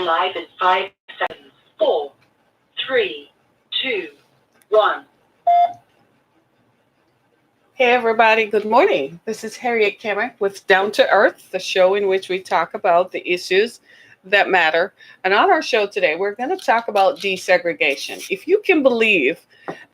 We're live in 5 seconds. 4, 3, 2, 1. Hey everybody, good morning. This is Harriet Kemmer with Down to Earth, the show in which we talk about the issues that matter. And on our show today, we're going to talk about desegregation. If you can believe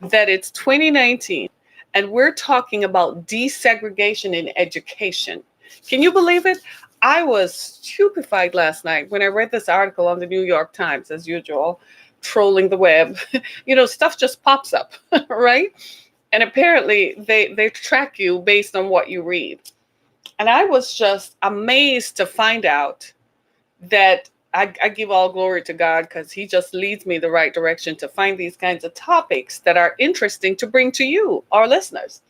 that it's 2019 and we're talking about desegregation in education, can you believe it? I was stupefied last night when I read this article on the New York Times, as usual, trolling the web. Stuff just pops up, right? And apparently they track you based on what you read. And I was just amazed to find out that I give all glory to God because he just leads me the right direction to find these kinds of topics that are interesting to bring to you, our listeners.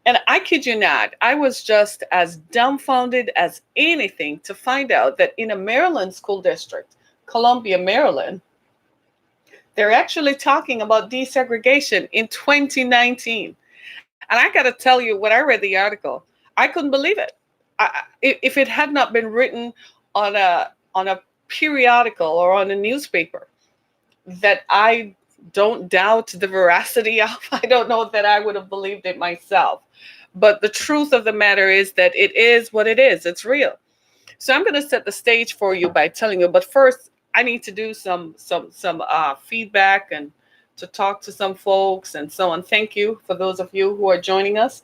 And I kid you not, I was just as dumbfounded as anything to find out that in a Maryland school district, Columbia, Maryland, they're actually talking about desegregation in 2019. And I got to tell you, when I read the article, I couldn't believe it. If it had not been written on a periodical or on a newspaper that I don't doubt the veracity of, I don't know that I would have believed it myself. But the truth of the matter is that it is what it is. It's real. So I'm going to set the stage for you by telling you. But first, I need to do some feedback and to talk to some folks and so on. Thank you for those of you who are joining us.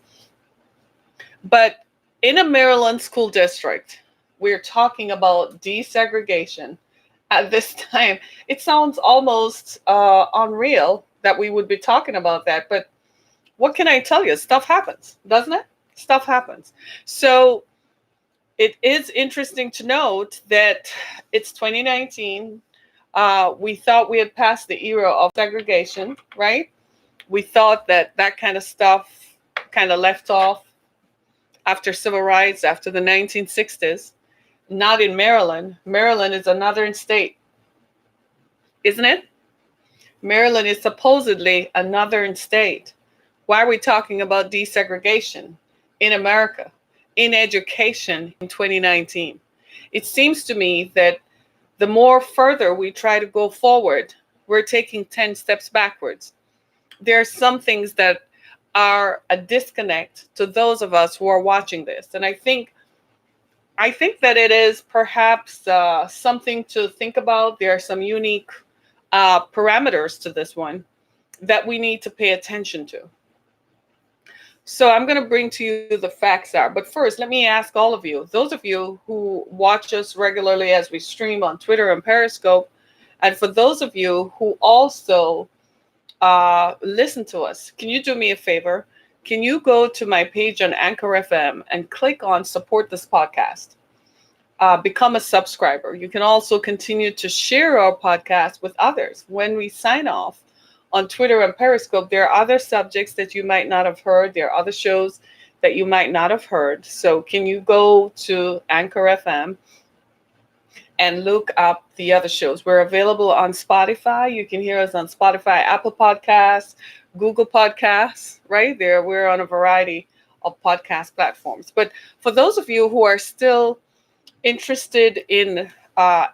But in a Maryland school district, we're talking about desegregation. At this time, it sounds almost unreal that we would be talking about that. But what can I tell you? Stuff happens, doesn't it? Stuff happens. So it is interesting to note that it's 2019. We thought we had passed the era of segregation, right? We thought that kind of stuff kind of left off after civil rights, after the 1960s. Not in Maryland. Maryland is a northern state, isn't it? Maryland is supposedly a northern state. Why are we talking about desegregation in America, in education in 2019? It seems to me that the more further we try to go forward, we're taking 10 steps backwards. There are some things that are a disconnect to those of us who are watching this. And I think that it is perhaps something to think about. There are some unique parameters to this one that we need to pay attention to. So I'm going to bring to you the facts are. But first, let me ask all of you, those of you who watch us regularly as we stream on Twitter and Periscope, and for those of you who also listen to us, can you do me a favor? Can you go to my page on Anchor FM and click on support this podcast? Become a subscriber. You can also continue to share our podcast with others. When we sign off on Twitter and Periscope, there are other subjects that you might not have heard. There are other shows that you might not have heard. So can you go to Anchor FM and look up the other shows? We're available on Spotify. You can hear us on Spotify, Apple Podcasts, Google Podcasts, right there. We're on a variety of podcast platforms. But for those of you who are still interested in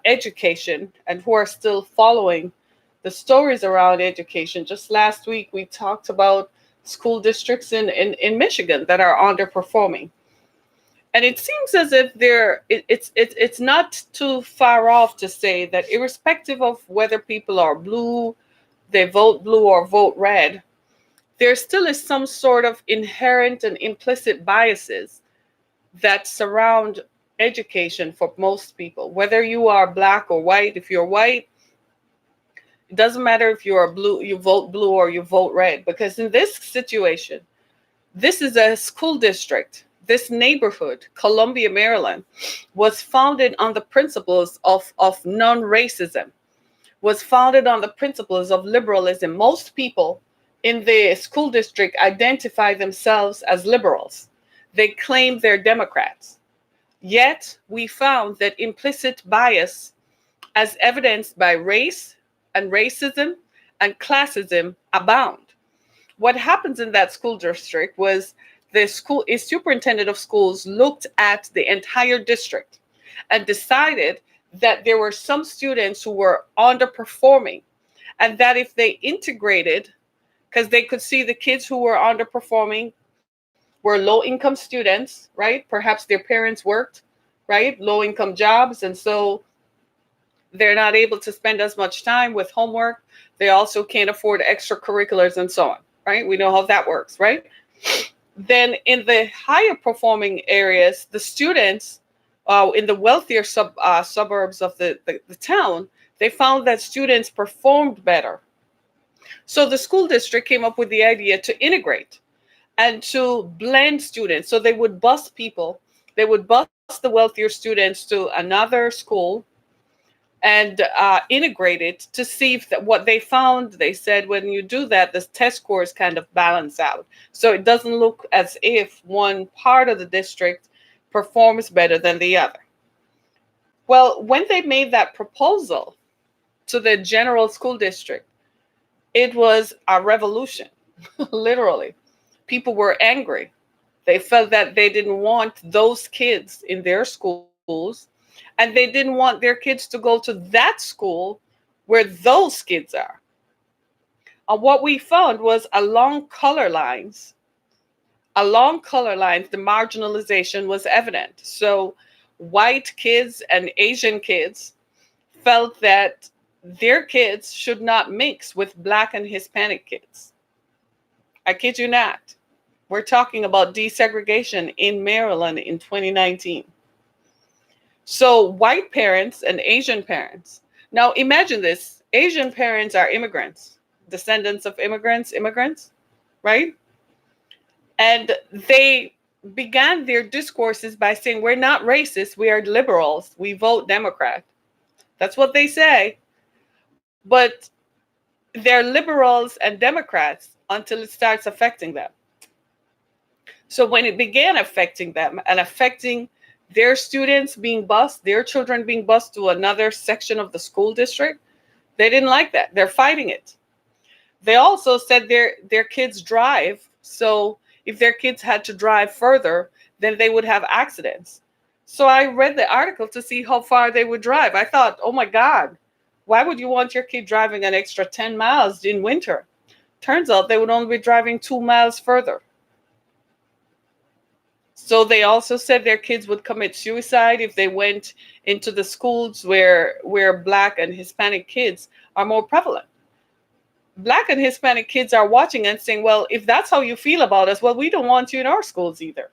education and who are still following the stories around education, just last week we talked about school districts in Michigan that are underperforming. And it seems as if it's not too far off to say that irrespective of whether people are blue, they vote blue or vote red, there still is some sort of inherent and implicit biases that surround education for most people. Whether you are black or white, if you're white, it doesn't matter if you are blue, you vote blue or you vote red, because in this situation, this is a school district. This neighborhood, Columbia, Maryland, was founded on the principles of non-racism, was founded on the principles of liberalism. Most people in the school district identify themselves as liberals. They claim they're Democrats. Yet we found that implicit bias, as evidenced by race and racism and classism, abound. What happens in that school district was the superintendent of schools looked at the entire district and decided that there were some students who were underperforming, and that if they integrated, because they could see the kids who were underperforming were low income students, right? Perhaps their parents worked, right? Low income jobs. And so they're not able to spend as much time with homework. They also can't afford extracurriculars and so on, right? We know how that works, right? Then in the higher performing areas, the students in the wealthier suburbs of the town, they found that students performed better. So the school district came up with the idea to integrate and to blend students. So they would bus people, they would bus the wealthier students to another school and integrate it to see if what they found. They said when you do that, the test scores kind of balance out. So it doesn't look as if one part of the district performs better than the other. Well, when they made that proposal to the general school district, it was a revolution, literally. People were angry. They felt that they didn't want those kids in their schools, and they didn't want their kids to go to that school where those kids are. And what we found was along color lines, the marginalization was evident. So white kids and Asian kids felt that their kids should not mix with Black and Hispanic kids. I kid you not. We're talking about desegregation in Maryland in 2019. So white parents and Asian parents. Now imagine this. Asian parents are immigrants, descendants of immigrants, right? And they began their discourses by saying, we're not racist, we are liberals, we vote Democrat. That's what they say. But they're liberals and Democrats until it starts affecting them. So when it began affecting them and affecting their students being bused, their children being bused to another section of the school district, they didn't like that. They're fighting it. They also said their kids drive. So if their kids had to drive further, then they would have accidents. So I read the article to see how far they would drive. I thought, oh my God, why would you want your kid driving an extra 10 miles in winter? Turns out they would only be driving 2 miles further. So they also said their kids would commit suicide if they went into the schools where Black and Hispanic kids are more prevalent. Black and Hispanic kids are watching and saying, well, if that's how you feel about us, well, we don't want you in our schools either.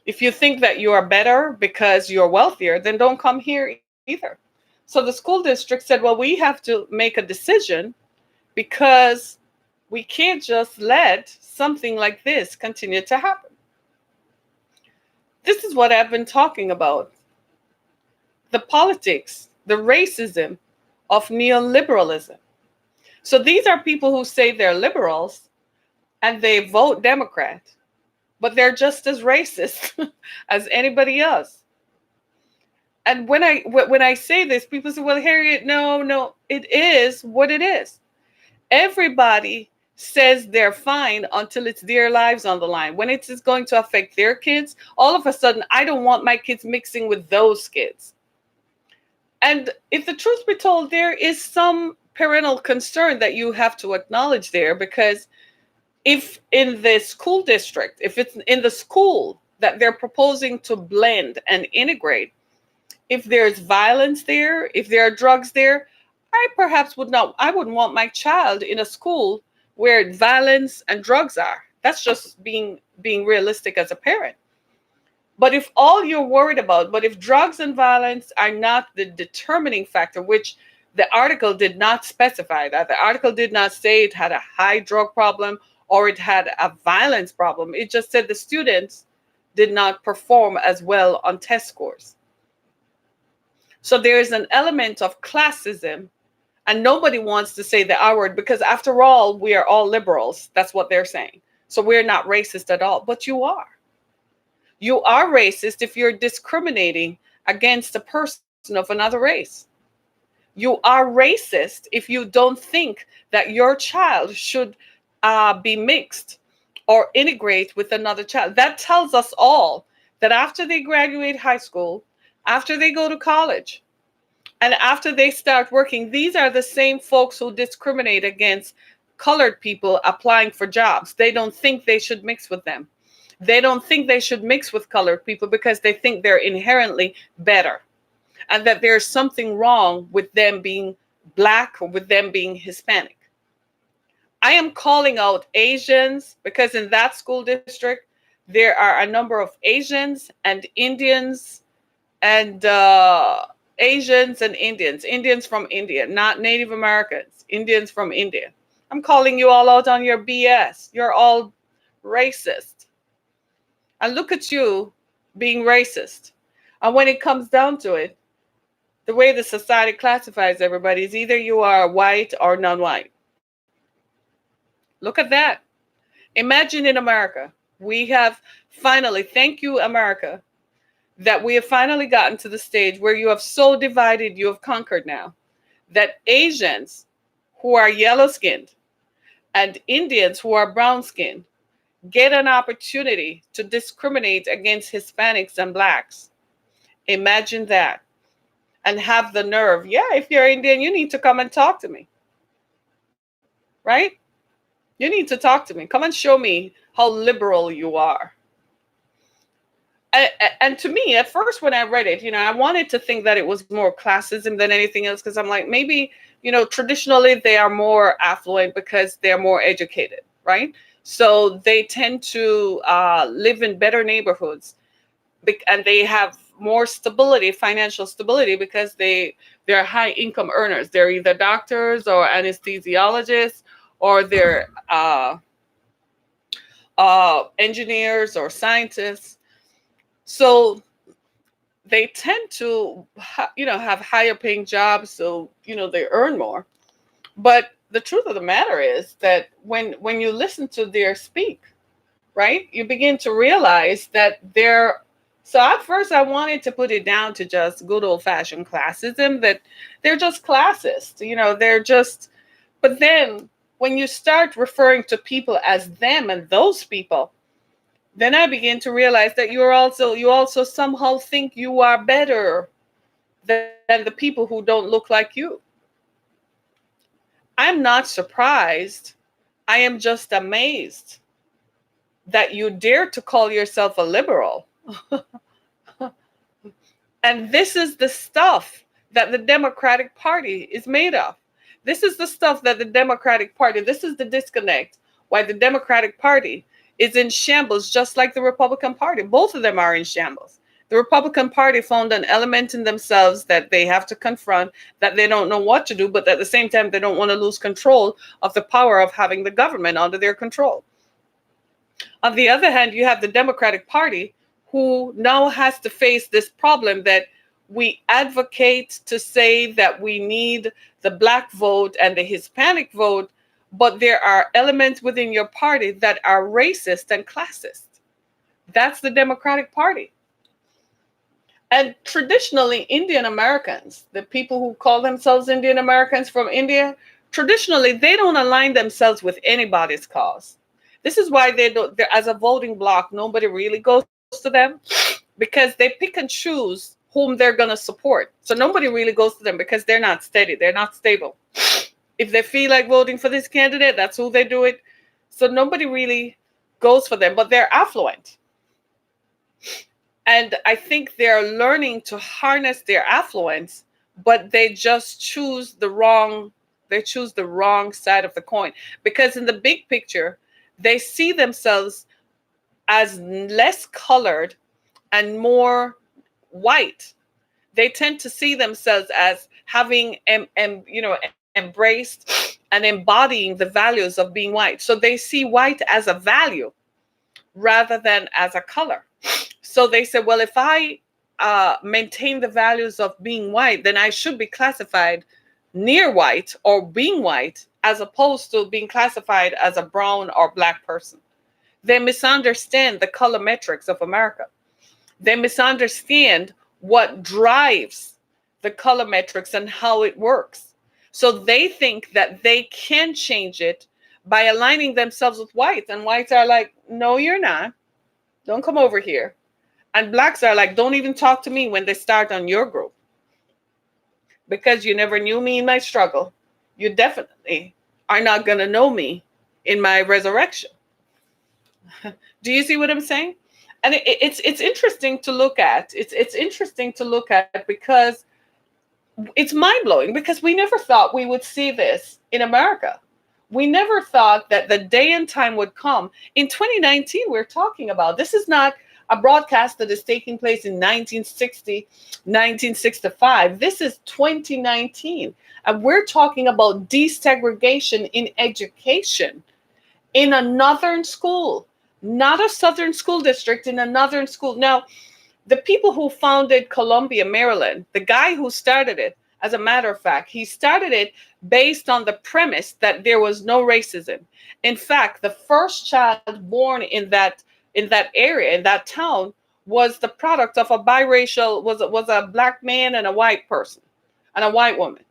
If you think that you are better because you're wealthier, then don't come here either. So the school district said, well, we have to make a decision because we can't just let something like this continue to happen. This is what I've been talking about. The politics, the racism of neoliberalism. So these are people who say they're liberals and they vote Democrat, but they're just as racist as anybody else. And when I say this, people say, well, Harriet, no, it is what it is. Everybody says they're fine until it's their lives on the line. When it is going to affect their kids, all of a sudden, I don't want my kids mixing with those kids. And if the truth be told, there is some parental concern that you have to acknowledge there, because if in the school district, if it's in the school that they're proposing to blend and integrate, if there's violence there, if there are drugs there, I wouldn't want my child in a school where violence and drugs are. That's just being realistic as a parent. But if all you're worried about, but if drugs and violence are not the determining factor, which the article did not specify that. The article did not say it had a high drug problem or it had a violence problem. It just said the students did not perform as well on test scores. So there is an element of classism, and nobody wants to say the R word because after all, we are all liberals. That's what they're saying. So we're not racist at all, but you are. You are racist if you're discriminating against a person of another race. You are racist if you don't think that your child should be mixed or integrate with another child. That tells us all that after they graduate high school, after they go to college, And after they start working, these are the same folks who discriminate against colored people applying for jobs. They don't think they should mix with them. They don't think they should mix with colored people because they think they're inherently better and that there's something wrong with them being Black or with them being Hispanic. I am calling out Asians because in that school district, there are a number of Asians and Indians and Indians from India, not Native Americans, Indians from India. I'm calling you all out on your BS. You're all racist. And look at you being racist. And when it comes down to it, the way the society classifies everybody is either you are white or non-white. Look at that. Imagine in America, we have finally, thank you, America, that we have finally gotten to the stage where you have so divided, you have conquered now, that Asians who are yellow skinned and Indians who are brown skinned get an opportunity to discriminate against Hispanics and Blacks. Imagine that. And have the nerve. Yeah, if you're Indian, you need to come and talk to me. Right? You need to talk to me. Come and show me how liberal you are. And to me, at first, when I read it, I wanted to think that it was more classism than anything else, because I'm like, maybe, traditionally they are more affluent because they're more educated, right? So they tend to live in better neighborhoods, and they have more stability, financial stability, because they're high income earners. They're either doctors or anesthesiologists, or they're engineers or scientists. So they tend to, have higher paying jobs. So, they earn more. But the truth of the matter is that when you listen to their speak, right, you begin to realize that so at first I wanted to put it down to just good old fashioned classism, that they're just classist, but then when you start referring to people as them and those people, then I begin to realize that you also somehow think you are better than the people who don't look like you. I'm not surprised. I am just amazed that you dare to call yourself a liberal. And this is the stuff that the Democratic Party is made of. This is the stuff that the Democratic Party, this is the disconnect why the Democratic Party is in shambles, just like the Republican Party. Both of them are in shambles. The Republican Party found an element in themselves that they have to confront, that they don't know what to do, but at the same time, they don't want to lose control of the power of having the government under their control. On the other hand, you have the Democratic Party, who now has to face this problem that we advocate to say that we need the Black vote and the Hispanic vote, but there are elements within your party that are racist and classist. That's the Democratic Party. And traditionally, Indian Americans, the people who call themselves Indian Americans from India, traditionally, they don't align themselves with anybody's cause. This is why they're, as a voting bloc, nobody really goes to them, because they pick and choose whom they're going to support. So nobody really goes to them because they're not steady. They're not stable. If they feel like voting for this candidate, that's who they do it. So nobody really goes for them, but they're affluent. And I think they're learning to harness their affluence, but they just choose the wrong side of the coin. Because in the big picture, they see themselves as less colored and more white. They tend to see themselves as having embraced and embodying the values of being white. So they see white as a value rather than as a color. So they say, well, if I maintain the values of being white, then I should be classified near white or being white, as opposed to being classified as a brown or Black person. They misunderstand the color metrics of America. They misunderstand what drives the color metrics and how it works. So they think that they can change it by aligning themselves with whites. And whites are like, no, you're not. Don't come over here. And Blacks are like, don't even talk to me when they start on your group. because you never knew me in my struggle, you definitely are not going to know me in my resurrection. Do you see what I'm saying? And it's interesting to look at. It's interesting to look at because it's mind blowing, because we never thought we would see this in America. We never thought that the day and time would come. In 2019, we're talking about this is not a broadcast that is taking place in 1960, 1965. This is 2019. And we're talking about desegregation in education in a northern school, not a southern school district, in a northern school. Now, the people who founded Columbia, Maryland, the guy who started it, as a matter of fact, he started it based on the premise that there was no racism. In fact, the first child born in that area, in that town, was the product of a biracial, was a black man and a white person and a white woman.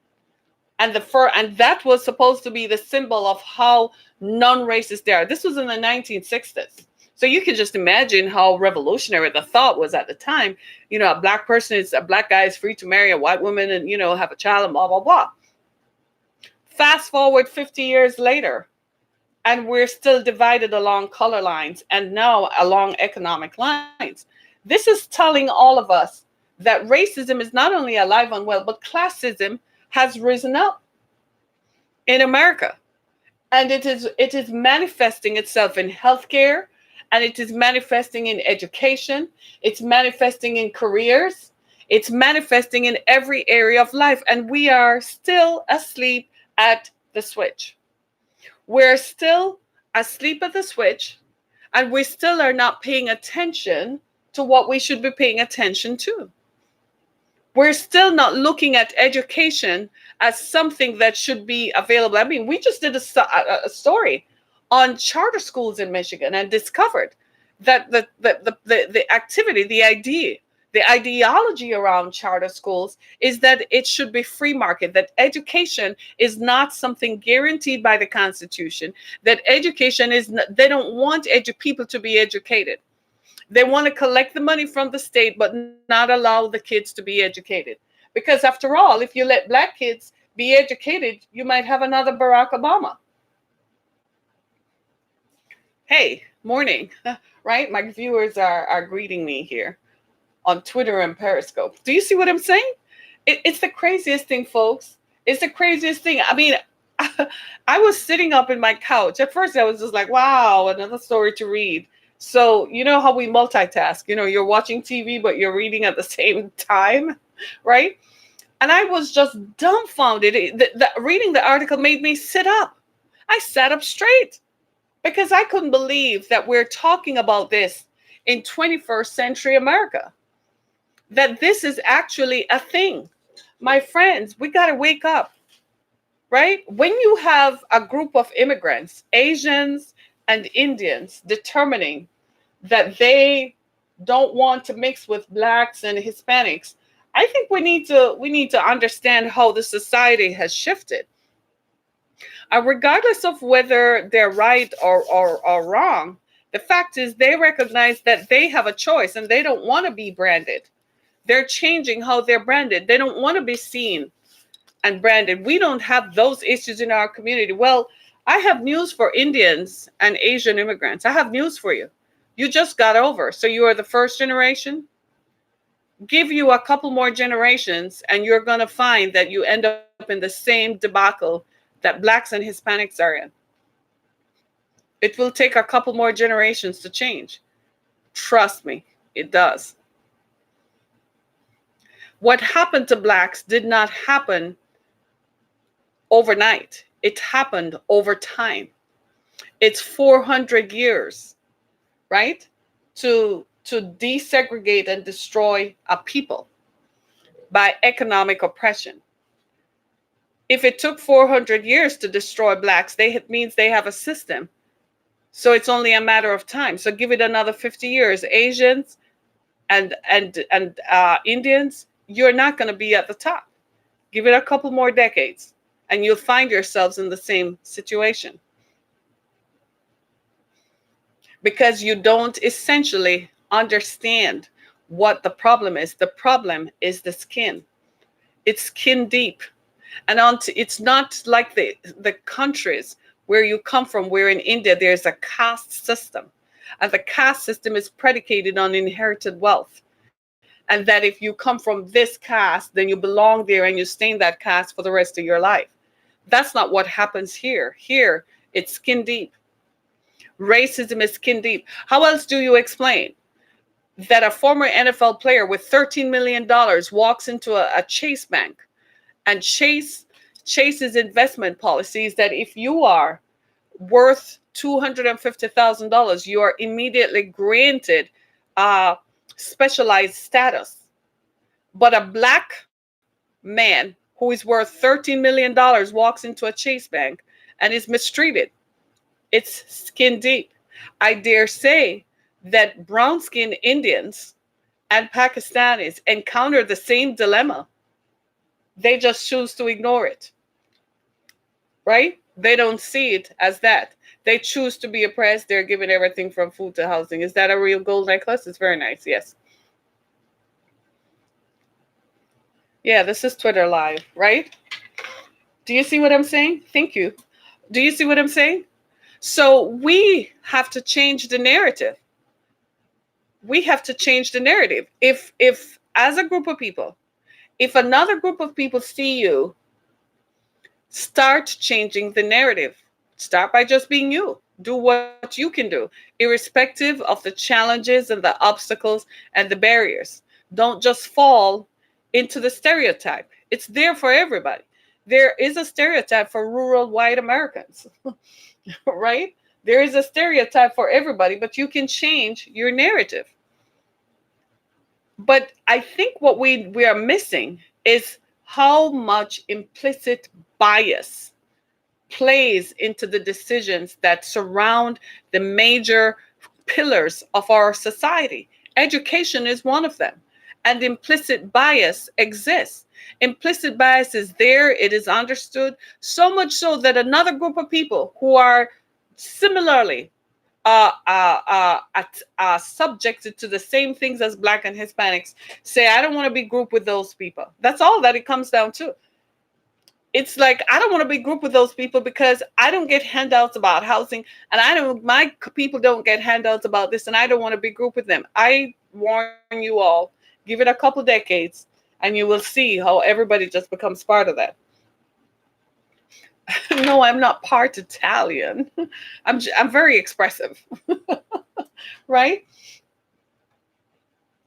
And that was supposed to be the symbol of how non-racist they are. This was in the 1960s. So you can just imagine how revolutionary the thought was at the time. A black guy is free to marry a white woman and, have a child and blah, blah, blah. Fast forward 50 years later, and we're still divided along color lines and now along economic lines. This is telling all of us that racism is not only alive and well, but classism has risen up in America. And it is manifesting itself in healthcare, and it is manifesting in education, it's manifesting in careers, it's manifesting in every area of life. And we are still asleep at the switch. We're still asleep at the switch, and we still are not paying attention to what we should be paying attention to. We're still not looking at education as something that should be available. I mean, we just did a story on charter schools in Michigan and discovered that the activity, the ideology around charter schools is that it should be free market, that education is not something guaranteed by the Constitution, that education is, they don't want people to be educated. They want to collect the money from the state, but not allow the kids to be educated. Because after all, if you let black kids be educated, you might have another Barack Obama. Hey, morning, right? My viewers are greeting me here on Twitter and Periscope. Do you see what I'm saying? It's the craziest thing, folks. It's the craziest thing. I mean, I was sitting up in my couch. At first, I was just like, wow, another story to read. So, you know how we multitask, you're watching TV, but you're reading at the same time, right? And I was just dumbfounded. Reading the article made me sit up. I sat up straight because I couldn't believe that we're talking about this in 21st century America, that this is actually a thing. My friends, we got to wake up, right? When you have a group of immigrants, Asians and Indians, determining that they don't want to mix with blacks and Hispanics, I think we need to understand how the society has shifted. Regardless of whether they're right or wrong, the fact is they recognize that they have a choice and they don't want to be branded. They're changing how they're branded. They don't want to be seen and branded. We don't have those issues in our community. Well, I have news for Indians and Asian immigrants. I have news for you. You just got over. So you are the first generation. Give you a couple more generations, and you're going to find that you end up in the same debacle that blacks and Hispanics are in. It will take a couple more generations to change. Trust me, it does. What happened to blacks did not happen overnight. It happened over time. It's 400 years, right? To desegregate and destroy a people by economic oppression. If it took 400 years to destroy blacks, it means they have a system. So it's only a matter of time. So give it another 50 years. Asians and Indians, you're not going to be at the top. Give it a couple more decades, and you'll find yourselves in the same situation. Because you don't essentially understand what the problem is. The problem is the skin. It's skin deep. And it's not like the countries where you come from, where in India there's a caste system. And the caste system is predicated on inherited wealth. And that if you come from this caste, then you belong there and you stay in that caste for the rest of your life. That's not what happens here. Here, it's skin deep. Racism is skin deep. How else do you explain that a former NFL player with $13 million walks into a Chase bank, and Chase's investment policy is that if you are worth $250,000, you are immediately granted specialized status. But a black man who is worth $13 million walks into a Chase bank and is mistreated. It's skin deep. I dare say that brown skinned Indians and Pakistanis encounter the same dilemma. They just choose to ignore it, right? They don't see it as that. They choose to be oppressed. They're given everything from food to housing. Is that a real gold necklace? It's very nice, yes. Yeah, this is Twitter Live, right? Do you see what I'm saying? Thank you. Do you see what I'm saying? So we have to change the narrative. We have to change the narrative. If as a group of people, if another group of people see you, start changing the narrative. Start by just being you. Do what you can do, irrespective of the challenges and the obstacles and the barriers. Don't just fall into the stereotype. It's there for everybody. There is a stereotype for rural white Americans, right? There is a stereotype for everybody, but you can change your narrative. But I think what we are missing is how much implicit bias plays into the decisions that surround the major pillars of our society. Education is one of them, and implicit bias exists. Implicit bias is there, it is understood, so much so that another group of people who are similarly subjected to the same things as Black and Hispanics say, I don't want to be grouped with those people. That's all that it comes down to. It's like, I don't want to be grouped with those people because I don't get handouts about housing, and my people don't get handouts about this, and I don't want to be grouped with them. I warn you all, give it a couple decades, and you will see how everybody just becomes part of that. No, I'm not part Italian. I'm very expressive, right?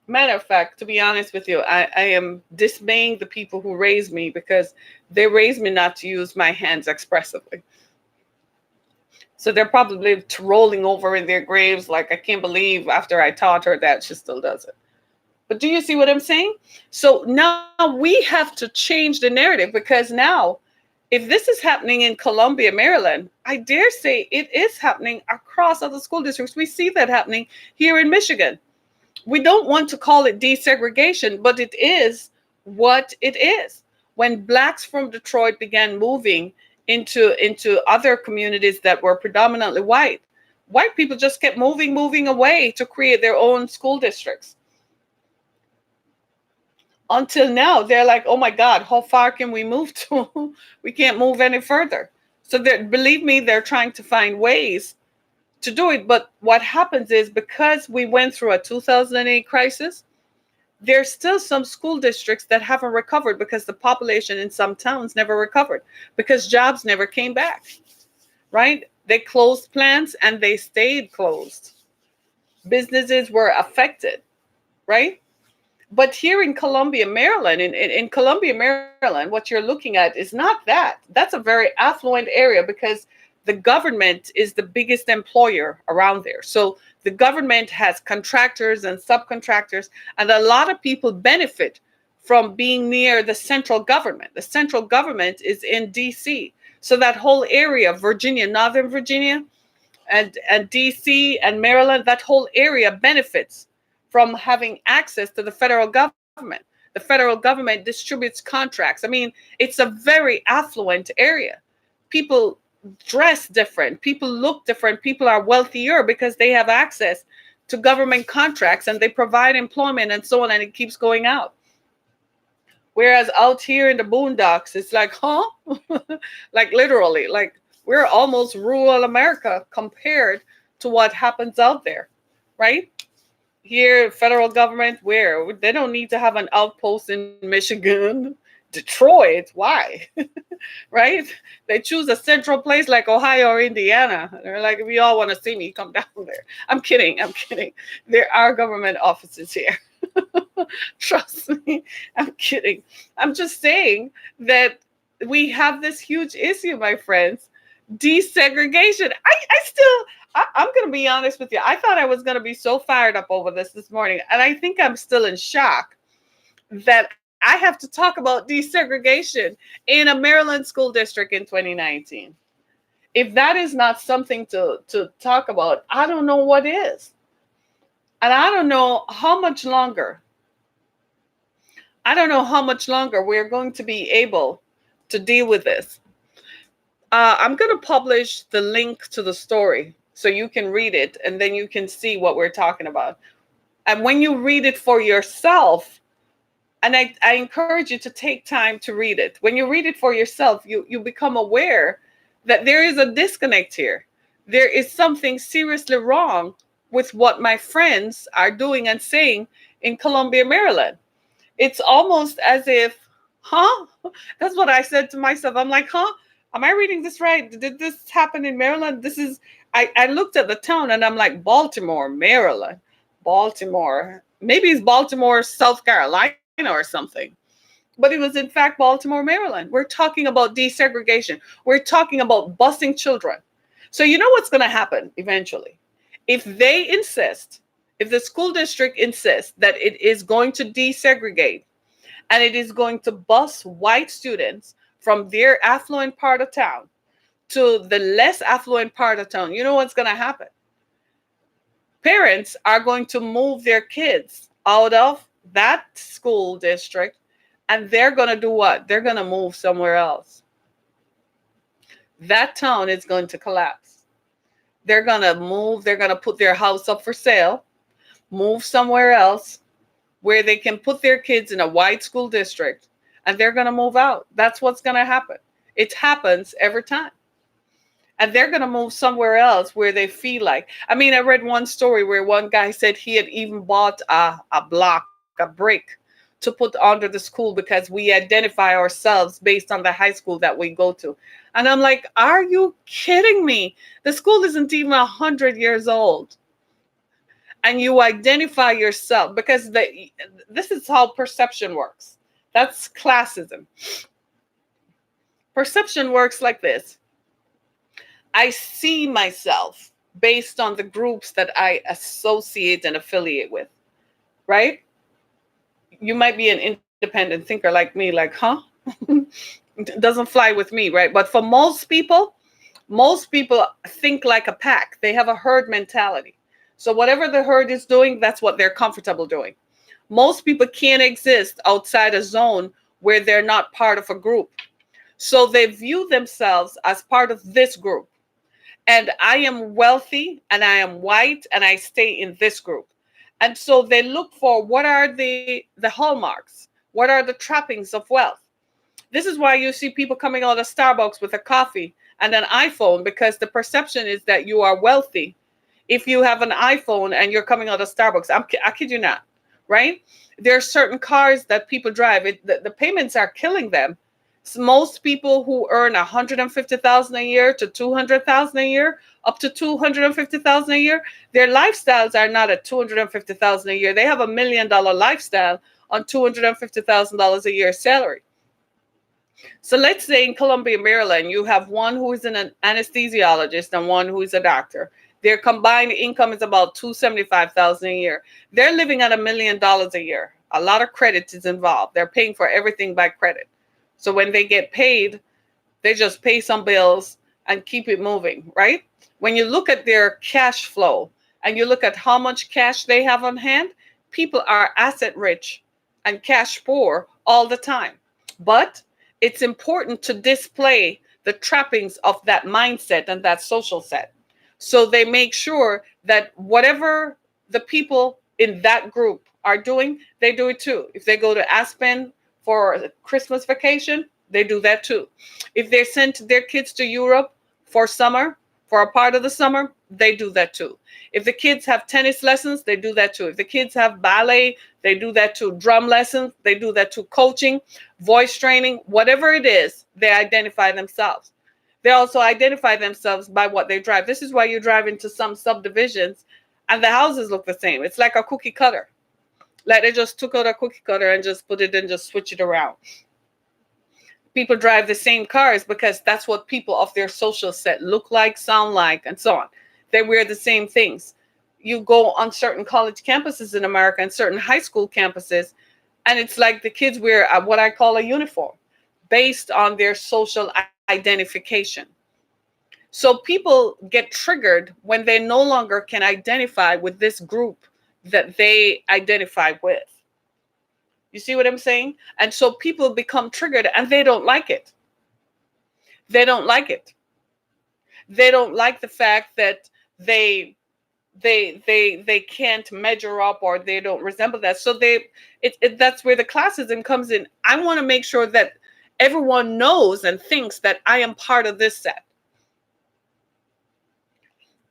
Matter of fact, to be honest with you, I am dismaying the people who raised me because they raised me not to use my hands expressively. So they're probably rolling over in their graves like, I can't believe after I taught her that she still does it. But do you see what I'm saying? So now we have to change the narrative, because now, if this is happening in Columbia, Maryland, I dare say it is happening across other school districts. We see that happening here in Michigan. We don't want to call it desegregation, but it is what it is. When Blacks from Detroit began moving into other communities that were predominantly white people just kept moving away to create their own school districts. Until now, they're like, oh my God, how far can we move to? We can't move any further. So believe me, they're trying to find ways to do it. But what happens is, because we went through a 2008 crisis, there's still some school districts that haven't recovered because the population in some towns never recovered, because jobs never came back, right? They closed plants and they stayed closed. Businesses were affected, right? But here in Columbia, Maryland, in Columbia, Maryland, what you're looking at is not that. That's a very affluent area because the government is the biggest employer around there. So the government has contractors and subcontractors, and a lot of people benefit from being near the central government. The central government is in DC. So that whole area, Virginia, Northern Virginia, and DC and Maryland, that whole area benefits from having access to the federal government. The federal government distributes contracts. I mean, it's a very affluent area. People dress different. People look different. People are wealthier because they have access to government contracts and they provide employment and so on, and it keeps going out. Whereas out here in the boondocks, it's like, huh? Like literally, like we're almost rural America compared to what happens out there, right? Here, federal government, where they don't need to have an outpost in Michigan, Detroit. Why? Right? They choose a central place like Ohio or Indiana. They're like, if you all want to see me, come down there. I'm kidding. I'm kidding. There are government offices here. Trust me. I'm kidding. I'm just saying that we have this huge issue, my friends. Desegregation. I'm going to be honest with you. I thought I was going to be so fired up over this morning. And I think I'm still in shock that I have to talk about desegregation in a Maryland school district in 2019. If that is not something to talk about, I don't know what is. And I don't know how much longer. I don't know how much longer we're going to be able to deal with this. I'm going to publish the link to the story so you can read it and then you can see what we're talking about. And when you read it for yourself, and I encourage you to take time to read it. When you read it for yourself, you become aware that there is a disconnect here. There is something seriously wrong with what my friends are doing and saying in Columbia, Maryland. It's almost as if, huh? That's what I said to myself. I'm like, huh? Am I reading this right? Did this happen in Maryland? I looked at the town and I'm like, Baltimore, Maryland, Baltimore. Maybe it's Baltimore, South Carolina or something. But it was in fact Baltimore, Maryland. We're talking about desegregation. We're talking about busing children. So you know what's going to happen eventually? If they insist, if the school district insists that it is going to desegregate and it is going to bus white students from their affluent part of town to the less affluent part of town, you know what's going to happen? Parents are going to move their kids out of that school district and they're going to do what? They're going to move somewhere else. That town is going to collapse. They're going to move, they're going to put their house up for sale, move somewhere else where they can put their kids in a white school district and they're going to move out. That's what's going to happen. It happens every time. And they're going to move somewhere else where they feel like. I mean, I read one story where one guy said he had even bought a block, a brick to put under the school because we identify ourselves based on the high school that we go to. And I'm like, are you kidding me? The school isn't even 100 years old. And you identify yourself because this is how perception works. That's classism. Perception works like this. I see myself based on the groups that I associate and affiliate with, right? You might be an independent thinker like me, like, huh? It doesn't fly with me, right? But for most people think like a pack. They have a herd mentality. So whatever the herd is doing, that's what they're comfortable doing. Most people can't exist outside a zone where they're not part of a group. So they view themselves as part of this group. And I am wealthy and I am white and I stay in this group. And so they look for what are the hallmarks? What are the trappings of wealth? This is why you see people coming out of Starbucks with a coffee and an iPhone, because the perception is that you are wealthy if you have an iPhone and you're coming out of Starbucks. I kid you not, right? There are certain cars that people drive. The payments are killing them. So most people who earn $150,000 a year to $200,000 a year, up to $250,000 a year, their lifestyles are not at $250,000 a year. They have $1 million lifestyle on $250,000 a year salary. So let's say in Columbia, Maryland, you have one who is an anesthesiologist and one who is a doctor. Their combined income is about $275,000 a year. They're living at $1 million a year. A lot of credit is involved. They're paying for everything by credit. So when they get paid, they just pay some bills and keep it moving, right? When you look at their cash flow and you look at how much cash they have on hand, people are asset rich and cash poor all the time. But it's important to display the trappings of that mindset and that social set. So they make sure that whatever the people in that group are doing, they do it too. If they go to Aspen for Christmas vacation, they do that too. If they sent their kids to Europe for summer, for a part of the summer, they do that too. If the kids have tennis lessons, they do that too. If the kids have ballet, they do that too. Drum lessons, they do that too. Coaching, voice training, whatever it is, they identify themselves. They also identify themselves by what they drive. This is why you drive into some subdivisions and the houses look the same. It's like a cookie cutter. Like they just took out a cookie cutter and just put it and just switch it around. People drive the same cars because that's what people of their social set look like, sound like, and so on. They wear the same things. You go on certain college campuses in America and certain high school campuses, and it's like the kids wear what I call a uniform based on their social identification. So people get triggered when they no longer can identify with this group that they identify with. You see what I'm saying? And so people become triggered and they don't like it. They don't like it. They don't like the fact that they can't measure up or they don't resemble that. So that's where the classism comes in. I want to make sure that everyone knows and thinks that I am part of this set.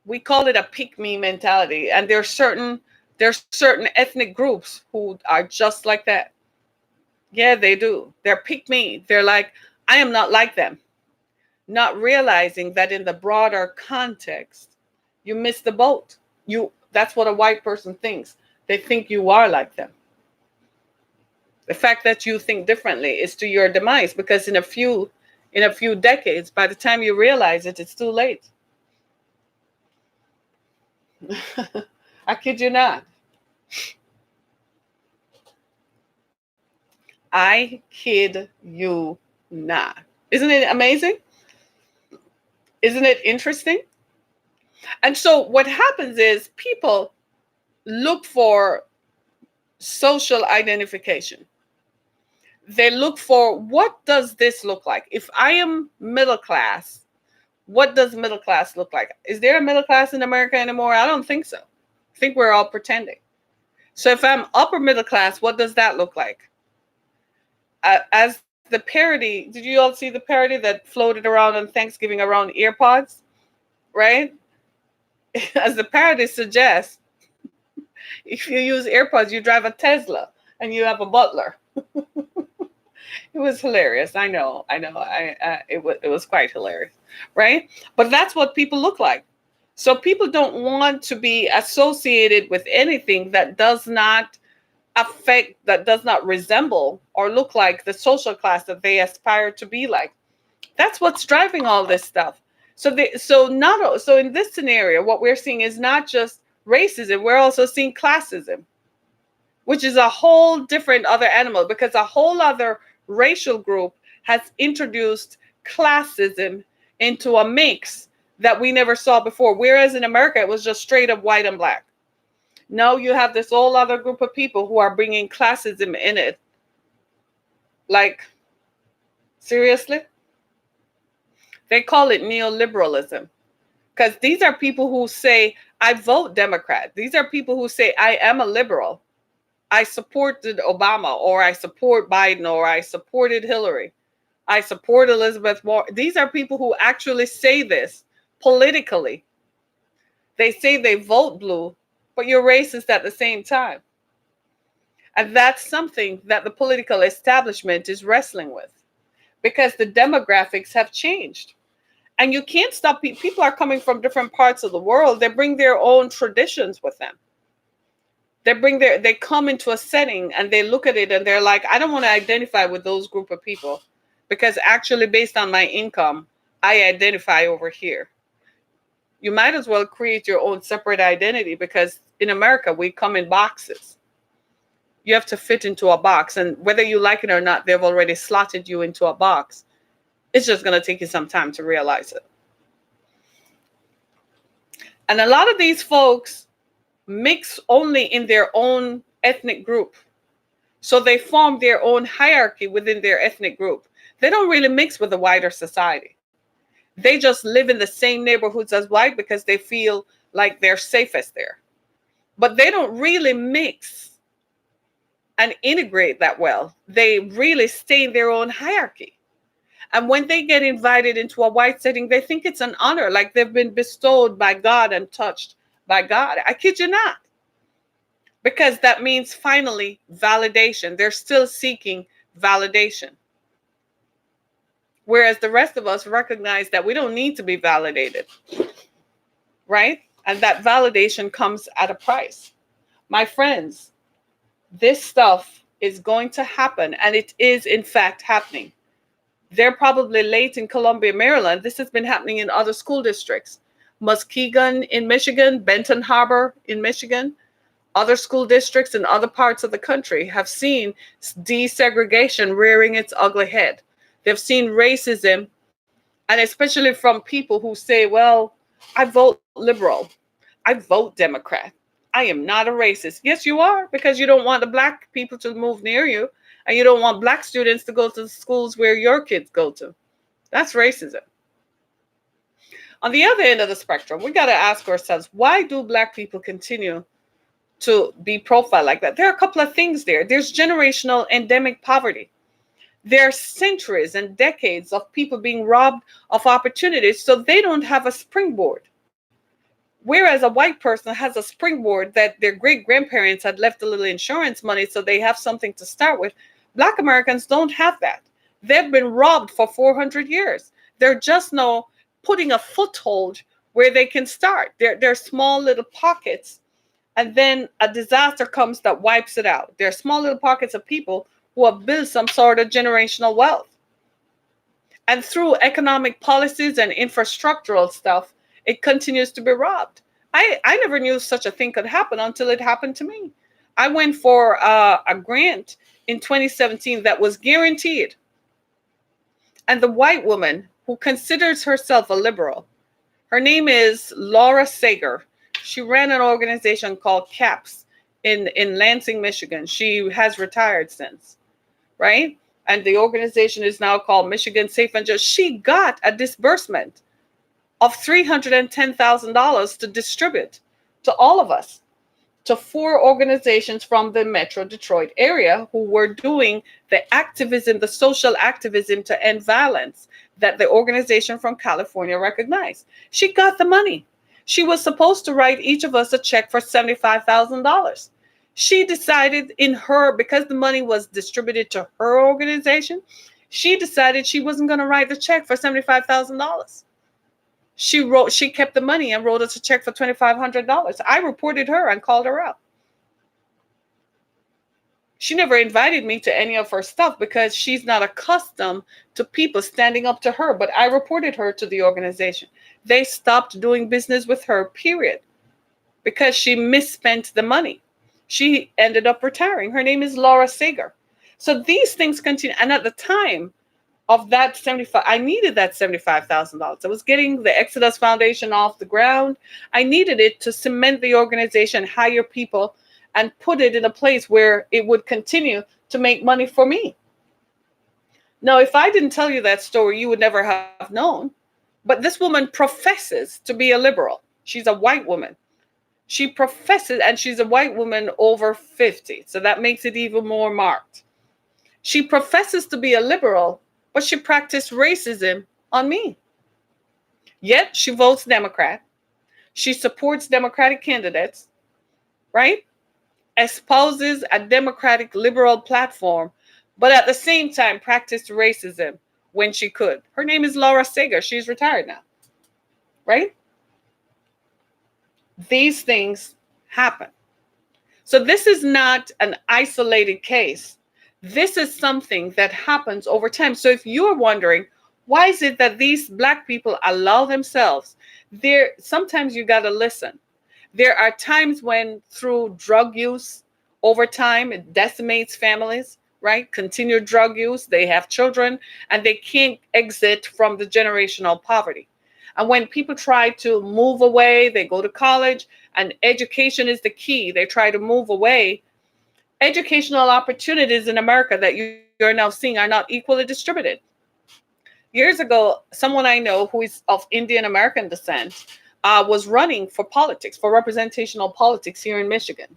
We call it a pick me mentality, and there's certain ethnic groups who are just like that. Yeah, they do. They're pick me. They're like, I am not like them. Not realizing that in the broader context, you miss the boat. That's what a white person thinks. They think you are like them. The fact that you think differently is to your demise, because in a few decades, by the time you realize it, it's too late. I kid you not. I kid you not. Isn't it amazing? Isn't it interesting? And so what happens is people look for social identification. They look for, what does this look like? If I am middle class, what does middle class look like? Is there a middle class in America anymore? I don't think so. I think we're all pretending. So if I'm upper middle class, what does that look like? As the parody, did you all see the parody that floated around on Thanksgiving around earpods? Right? As the parody suggests, if you use AirPods, you drive a Tesla and you have a butler. It was hilarious. I know. It was quite hilarious, right? But that's what people look like. So people don't want to be associated with anything that does not affect, that does not resemble or look like the social class that they aspire to be like. That's what's driving all this stuff. So in this scenario, what we're seeing is not just racism, we're also seeing classism, which is a whole different other animal, because a whole other racial group has introduced classism into a mix that we never saw before. Whereas in America, it was just straight up white and black. Now you have this whole other group of people who are bringing classism in it. Like, seriously? They call it neoliberalism, because these are people who say, I vote Democrat. These are people who say, I am a liberal. I supported Obama, or I support Biden, or I supported Hillary. I support Elizabeth Warren. These are people who actually say this politically. They say they vote blue, but you're racist at the same time. And that's something that the political establishment is wrestling with, because the demographics have changed. And you can't stop people. People are coming from different parts of the world. They bring their own traditions with them. They come into a setting and they look at it and they're like, I don't want to identify with those group of people, because actually based on my income, I identify over here. You might as well create your own separate identity, because in America, we come in boxes. You have to fit into a box, and whether you like it or not, they've already slotted you into a box. It's just going to take you some time to realize it. And a lot of these folks mix only in their own ethnic group. So they form their own hierarchy within their ethnic group. They don't really mix with the wider society. They just live in the same neighborhoods as white because they feel like they're safest there. But they don't really mix and integrate that well. They really stay in their own hierarchy. And when they get invited into a white setting, they think it's an honor, like they've been bestowed by God and touched by God. I kid you not. Because that means finally validation. They're still seeking validation. Whereas the rest of us recognize that we don't need to be validated, right? And that validation comes at a price. My friends, this stuff is going to happen, and it is in fact happening. They're probably late in Columbia, Maryland. This has been happening in other school districts. Muskegon in Michigan, Benton Harbor in Michigan, other school districts in other parts of the country have seen desegregation rearing its ugly head. They've seen racism, and especially from people who say, well, I vote liberal, I vote Democrat, I am not a racist. Yes, you are, because you don't want the black people to move near you, and you don't want black students to go to the schools where your kids go to. That's racism. On the other end of the spectrum, we got to ask ourselves, why do black people continue to be profiled like that? There are a couple of things there. There's generational endemic poverty. There are centuries and decades of people being robbed of opportunities, so they don't have a springboard. Whereas a white person has a springboard that their great grandparents had left a little insurance money so they have something to start with. Black Americans don't have that. They've been robbed for 400 years. They're just now putting a foothold where they can start. They're small little pockets, and then a disaster comes that wipes it out. There are small little pockets of people who have built some sort of generational wealth. And through economic policies and infrastructural stuff, it continues to be robbed. I never knew such a thing could happen until it happened to me. I went for a grant in 2017 that was guaranteed. And the white woman who considers herself a liberal, her name is Laura Sager. She ran an organization called CAPS in Lansing, Michigan. She has retired since, right? And the organization is now called Michigan Safe and Just. She got a disbursement of $310,000 to distribute to all of us, to 4 organizations from the Metro Detroit area who were doing the activism, the social activism to end violence that the organization from California recognized. She got the money. She was supposed to write each of us a check for $75,000. She decided because the money was distributed to her organization, she decided she wasn't going to write the check for $75,000. She kept the money and wrote us a check for $2,500. I reported her and called her out. She never invited me to any of her stuff because she's not accustomed to people standing up to her, but I reported her to the organization. They stopped doing business with her, period, because she misspent the money. She ended up retiring. Her name is Laura Sager. So these things continue. And at the time of that I needed that $75,000. I was getting the Exodus Foundation off the ground. I needed it to cement the organization, hire people, and put it in a place where it would continue to make money for me. Now, if I didn't tell you that story, you would never have known. But this woman professes to be a liberal. She's a white woman. She professes, and she's a white woman over 50. So that makes it even more marked. She professes to be a liberal, but she practiced racism on me. Yet she votes Democrat. She supports Democratic candidates, right? Espouses a Democratic liberal platform, but at the same time practiced racism when she could. Her name is Laura Sager. She's retired now, right? These things happen. So this is not an isolated case. This is something that happens over time. So if you're wondering, why is it that these Black people allow themselves, sometimes you got to listen. There are times when through drug use over time, it decimates families, right? Continued drug use, they have children, and they can't exit from the generational poverty. And when people try to move away, they go to college, and education is the key. They try to move away. Educational opportunities in America that you're now seeing are not equally distributed. Years ago, someone I know who is of Indian American descent was running for politics, for representational politics here in Michigan.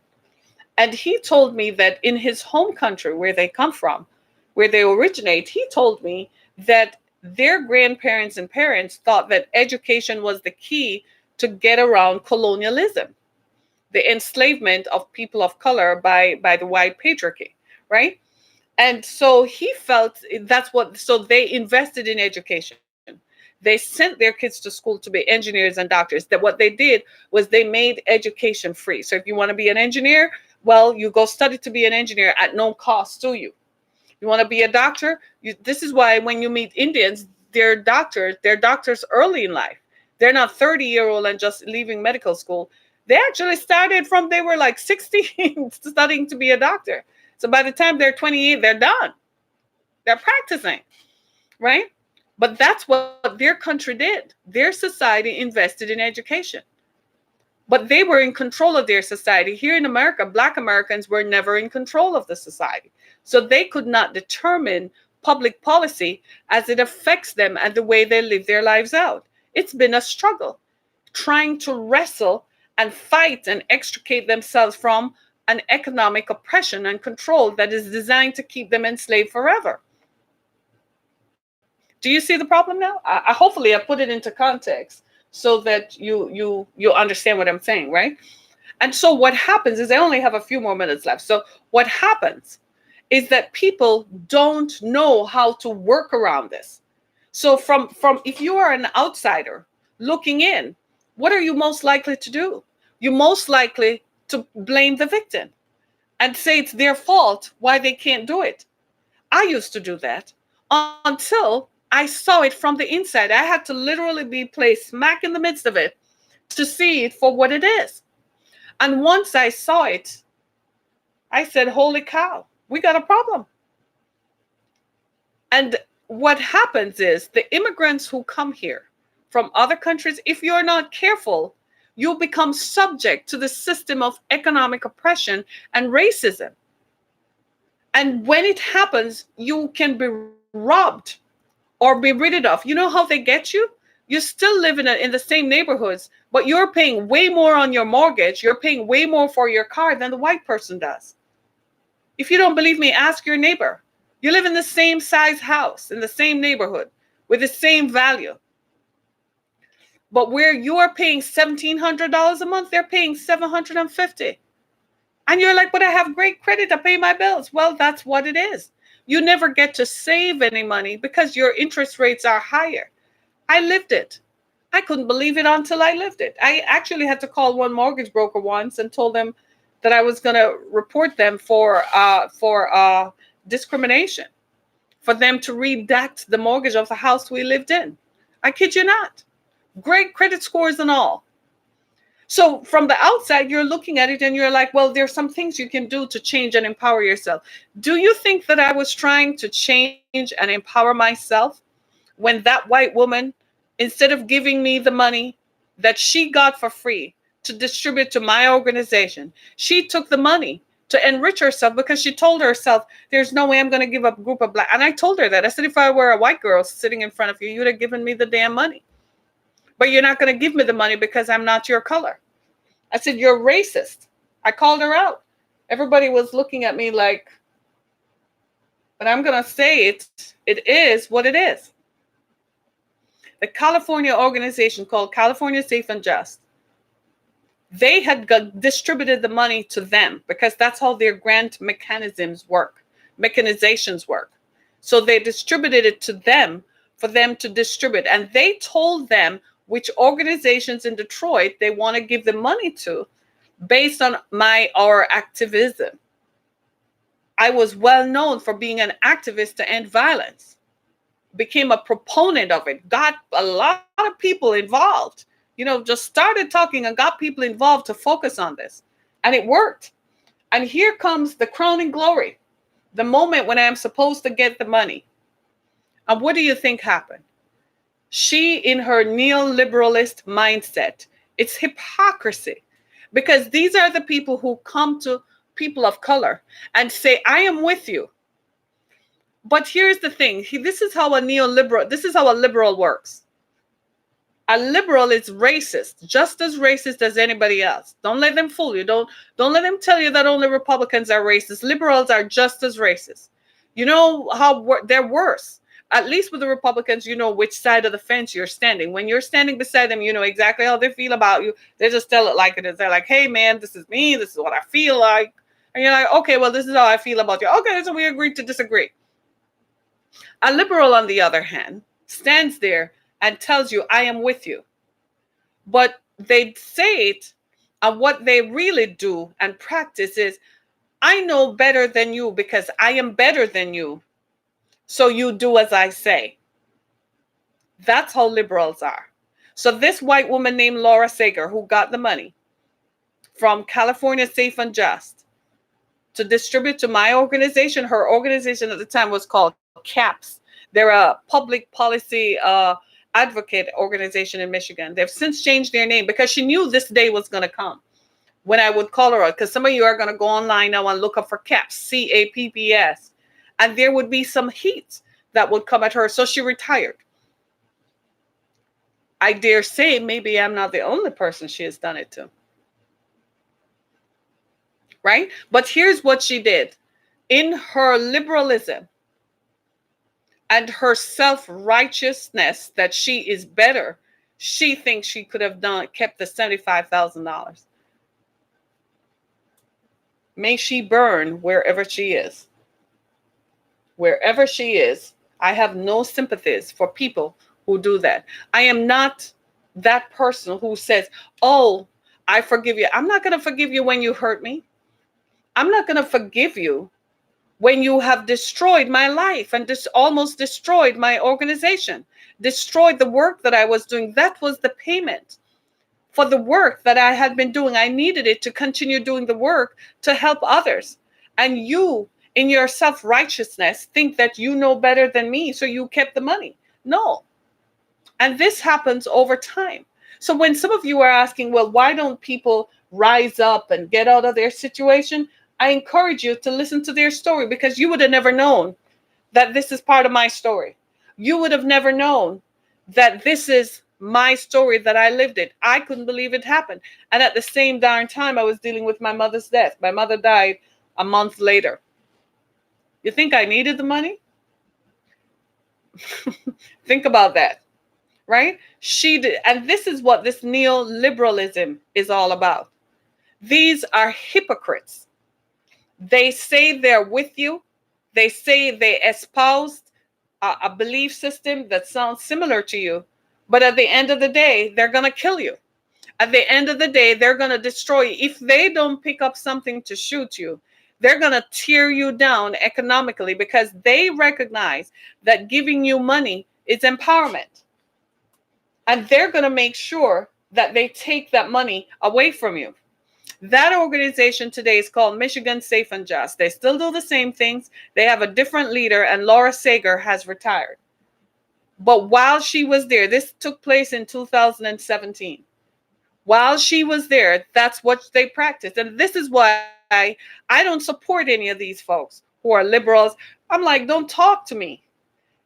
And he told me that in his home country, where they come from, where they originate, he told me that their grandparents and parents thought that education was the key to get around colonialism, the enslavement of people of color by the white patriarchy, right? And so he felt that's what, so they invested in education. They sent their kids to school to be engineers and doctors. That what they did was they made education free. So if you want to be an engineer, well, you go study to be an engineer at no cost to you. You want to be a doctor? This is why when you meet Indians, they're doctors early in life. They're not 30-year-old and just leaving medical school. They actually started from they were like 16 studying to be a doctor. So by the time they're 28, they're done. They're practicing, right? But that's what their country did. Their society invested in education. But they were in control of their society. Here in America, Black Americans were never in control of the society. So they could not determine public policy as it affects them and the way they live their lives out. It's been a struggle trying to wrestle and fight and extricate themselves from an economic oppression and control that is designed to keep them enslaved forever. Do you see the problem now? Hopefully I put it into context so that you understand what I'm saying, right? And so what happens is I only have a few more minutes left. So what happens is that people don't know how to work around this. So from if you are an outsider looking in, what are you most likely to do? You're most likely to blame the victim and say it's their fault why they can't do it. I used to do that until I saw it from the inside. I had to literally be placed smack in the midst of it to see it for what it is. And once I saw it, I said, holy cow, we got a problem. And what happens is the immigrants who come here from other countries, if you're not careful, you'll become subject to the system of economic oppression and racism. And when it happens, you can be robbed or be rid of. You know how they get you? You still live in the same neighborhoods, but you're paying way more on your mortgage. You're paying way more for your car than the white person does. If you don't believe me, ask your neighbor. You live in the same size house, in the same neighborhood, with the same value. But where you are paying $1,700 a month, they're paying $750. And you're like, but I have great credit to pay my bills. Well, that's what it is. You never get to save any money because your interest rates are higher. I lived it. I couldn't believe it until I lived it. I actually had to call one mortgage broker once and told them that I was going to report them for discrimination, for them to redact the mortgage of the house we lived in. I kid you not. Great credit scores and all. So from the outside, you're looking at it and you're like, well, there's some things you can do to change and empower yourself. Do you think that I was trying to change and empower myself when that white woman, instead of giving me the money that she got for free to distribute to my organization, she took the money to enrich herself because she told herself, there's no way I'm going to give up a group of Black. And I told her that. I said, if I were a white girl sitting in front of you, you'd have given me the damn money. But you're not going to give me the money because I'm not your color. I said, you're racist. I called her out. Everybody was looking at me like, but I'm going to say it. It is what it is. The California organization called California Safe and Just, they had distributed the money to them because that's how their grant mechanizations work. So they distributed it to them for them to distribute. And they told them which organizations in Detroit they want to give the money to based on our activism. I was well known for being an activist to end violence, became a proponent of it, got a lot of people involved, just started talking and got people involved to focus on this. And it worked. And here comes the crowning glory, the moment when I'm supposed to get the money. And what do you think happened? She, in her neoliberalist mindset, it's hypocrisy, because these are the people who come to people of color and say, I am with you. But here's the thing. This is how a liberal works. A liberal is racist, just as racist as anybody else. Don't let them fool you. Don't let them tell you that only Republicans are racist. Liberals are just as racist. You know how they're worse. At least with the Republicans, you know which side of the fence you're standing. When you're standing beside them, you know exactly how they feel about you. They just tell it like it is. They're like, hey, man, this is me. This is what I feel like. And you're like, okay, well, this is how I feel about you. Okay, so we agreed to disagree. A liberal, on the other hand, stands there and tells you, I am with you. But they say it, and what they really do and practice is, I know better than you because I am better than you. So you do as I say. That's how liberals are. So this white woman named Laura Sager, who got the money from California Safe and Just to distribute to my organization, her organization at the time was called CAPS. They're a public policy advocate organization in Michigan. They've since changed their name because she knew this day was going to come when I would call her out. Because some of you are going to go online now and look up for CAPS, CAPPS, and there would be some heat that would come at her. So she retired. I dare say maybe I'm not the only person she has done it to. Right? But here's what she did. In her liberalism and her self-righteousness that she is better, she thinks she could have kept the $75,000. May she burn wherever she is. Wherever she is, I have no sympathies for people who do that. I am not that person who says, oh, I forgive you. I'm not going to forgive you when you hurt me. I'm not going to forgive you when you have destroyed my life and almost destroyed my organization, destroyed the work that I was doing. That was the payment for the work that I had been doing. I needed it to continue doing the work to help others. And you, in your self-righteousness, think that you know better than me, so you kept the money. No. And this happens over time. So when some of you are asking, well, why don't people rise up and get out of their situation? I encourage you to listen to their story, because you would have never known that this is part of my story. You would have never known that this is my story, that I lived it. I couldn't believe it happened. And at the same darn time, I was dealing with my mother's death. My mother died a month later. You think I needed the money? Think about that, right? She did. And this is what this neoliberalism is all about. These are hypocrites. They say they're with you. They say they espoused a belief system that sounds similar to you. But at the end of the day, they're going to kill you. At the end of the day, they're going to destroy you. If they don't pick up something to shoot you, they're going to tear you down economically, because they recognize that giving you money is empowerment. And they're going to make sure that they take that money away from you. That organization today is called Michigan Safe and Just. They still do the same things. They have a different leader, and Laura Sager has retired. But while she was there, this took place in 2017. While she was there, that's what they practiced. And this is why I don't support any of these folks who are liberals. I'm like, don't talk to me.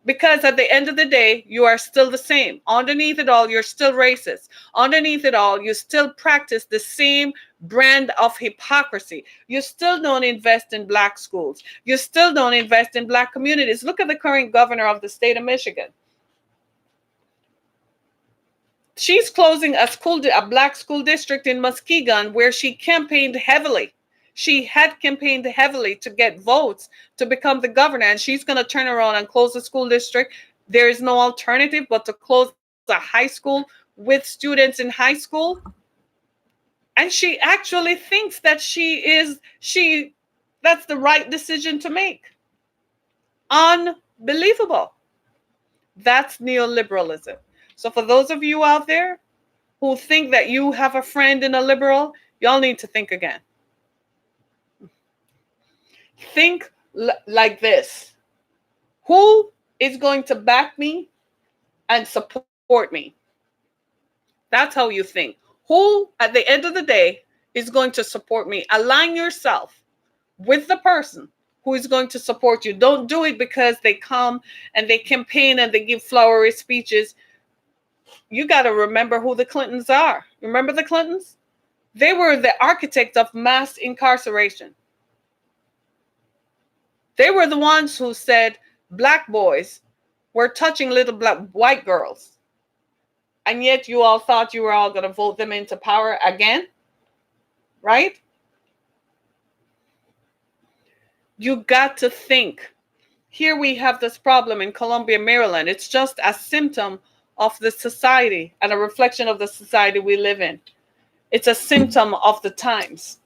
Because at the end of the day, you are still the same. Underneath it all, you're still racist. Underneath it all, you still practice the same brand of hypocrisy. You still don't invest in Black schools. You still don't invest in Black communities. Look at the current governor of the state of Michigan. She's closing a Black school district in Muskegon, where she campaigned heavily. She had campaigned heavily to get votes to become the governor, and she's going to turn around and close the school district. There is no alternative but to close a high school with students in high school. And she actually thinks that that's the right decision to make. Unbelievable. That's neoliberalism. So for those of you out there who think that you have a friend in a liberal, y'all need to think again. Think like this. Who is going to back me and support me? That's how you think. Who, at the end of the day, is going to support me? Align yourself with the person who is going to support you. Don't do it because they come and they campaign and they give flowery speeches. You got to remember who the Clintons are. Remember the Clintons? They were the architect of mass incarceration. They were the ones who said black boys were touching little black white girls. And yet you all thought you were all going to vote them into power again, right? You got to think. Here we have this problem in Columbia, Maryland. It's just a symptom of the society and a reflection of the society we live in. It's a symptom of the times.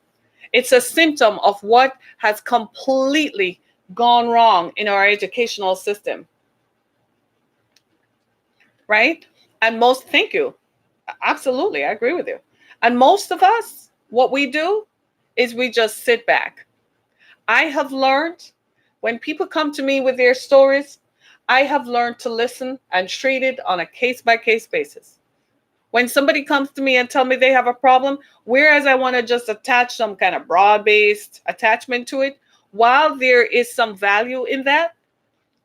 It's a symptom of what has completely gone wrong in our educational system. Right? And thank you. Absolutely, I agree with you. And most of us, what we do is we just sit back. I have learned when people come to me with their stories, I have learned to listen and treat it on a case-by-case basis. When somebody comes to me and tell me they have a problem, whereas I want to just attach some kind of broad-based attachment to it, while there is some value in that,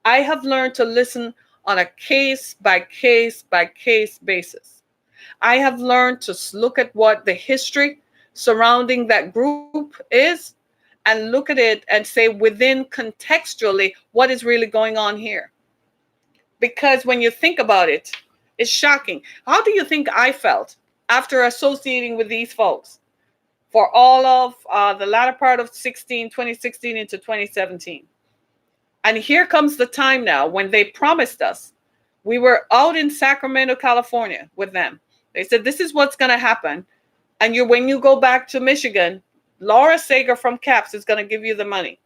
I have learned to listen on a case-by-case-by-case basis. I have learned to look at what the history surrounding that group is and look at it and say within contextually what is really going on here. Because when you think about it, it's shocking. How do you think I felt after associating with these folks for all of the latter part of 2016 into 2017? And here comes the time now when they promised us. We were out in Sacramento, California with them. They said, this is what's going to happen. And when you go back to Michigan, Laura Sager from CAPS is going to give you the money.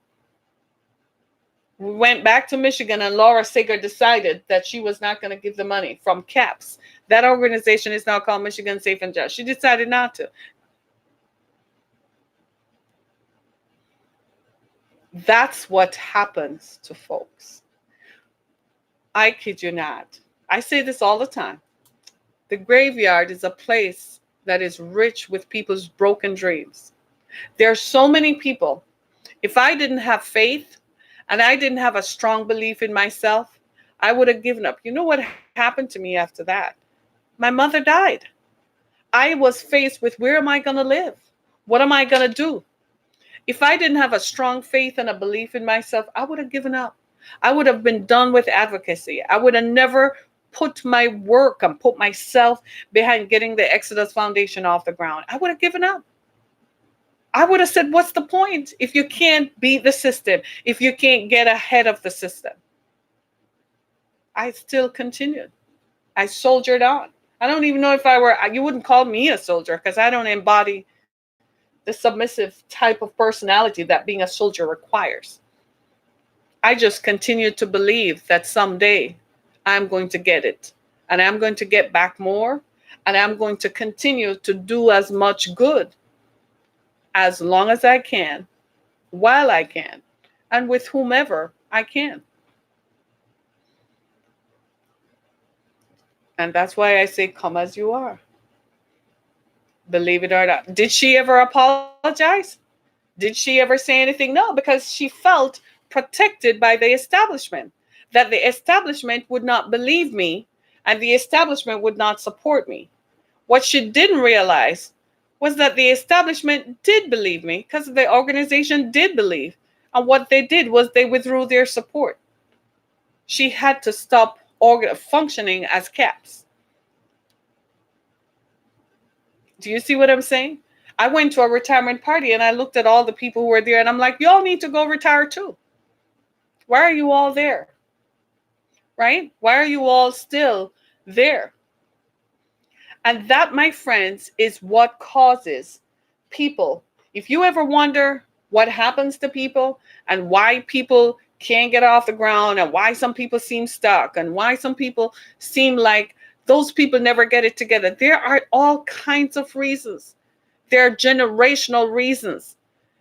We went back to Michigan and Laura Sager decided that she was not going to give the money from CAPS. That organization is now called Michigan Safe and Just. She decided not to. That's what happens to folks. I kid you not. I say this all the time. The graveyard is a place that is rich with people's broken dreams. There are so many people. If I didn't have faith and I didn't have a strong belief in myself, I would have given up. You know what happened to me after that? My mother died. I was faced with, where am I going to live? What am I going to do? If I didn't have a strong faith and a belief in myself, I would have given up. I would have been done with advocacy. I would have never put my work and put myself behind getting the Exodus Foundation off the ground. I would have given up. I would have said, what's the point if you can't beat the system, if you can't get ahead of the system? I still continued. I soldiered on. I don't even know if you wouldn't call me a soldier because I don't embody the submissive type of personality that being a soldier requires. I just continued to believe that someday I'm going to get it and I'm going to get back more and I'm going to continue to do as much good as long as I can, while I can, and with whomever I can. And that's why I say, come as you are. Believe it or not. Did she ever apologize? Did she ever say anything? No, because she felt protected by the establishment, that the establishment would not believe me and the establishment would not support me. What she didn't realize was that the establishment did believe me because the organization did believe. And what they did was they withdrew their support. She had to stop functioning as CAPS. Do you see what I'm saying? I went to a retirement party and I looked at all the people who were there and I'm like, y'all need to go retire too. Why are you all there? Right? Why are you all still there? And that, my friends, is what causes people. If you ever wonder what happens to people and why people can't get off the ground and why some people seem stuck and why some people seem like those people never get it together, there are all kinds of reasons. There are generational reasons.